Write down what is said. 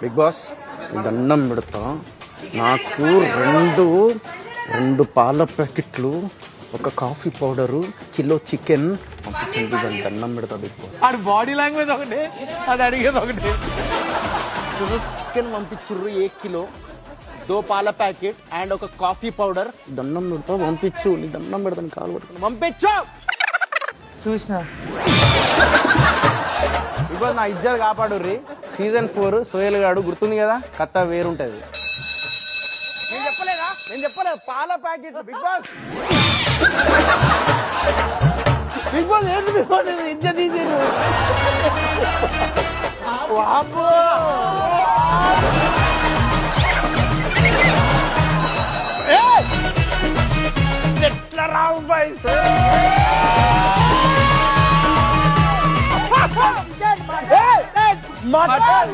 Big boss దండం పెడతా. నాకు రెండు పాల ప్యాకెట్లు, ఒక కాఫీ పౌడరు, కిలో చికెన్ పంపించండి. దాన్ని దండం పెడతా బిగ్ బాస్. ఆడు బాడీ లాంగ్వేజ్ ఒకటి, అది అడిగేది ఒకటి. చికెన్ పంపించుర్రు, 1 కిలో, 2 పాల ప్యాకెట్ అండ్ ఒక కాఫీ పౌడర్. దండం పెడతా పంపించు. నీ దండం పెడతాను, కాలు పడుతుంది, పంపించు. చూసిన ఇప్పుడు నా ఇజ్జత్ కాపాడుర్రి. సీజన్ 4 సోయల్ గాడు గుర్తుంది కదా, కథ వేరుంటది. నేను చెప్పలేదు పాల ప్యాకెట్. బిగ్ బాస్ ఏంటి బిగ్ బాస్ ఇజ్జత్ తీసేరు. ఎట్లా రావు బాయ్ మటన్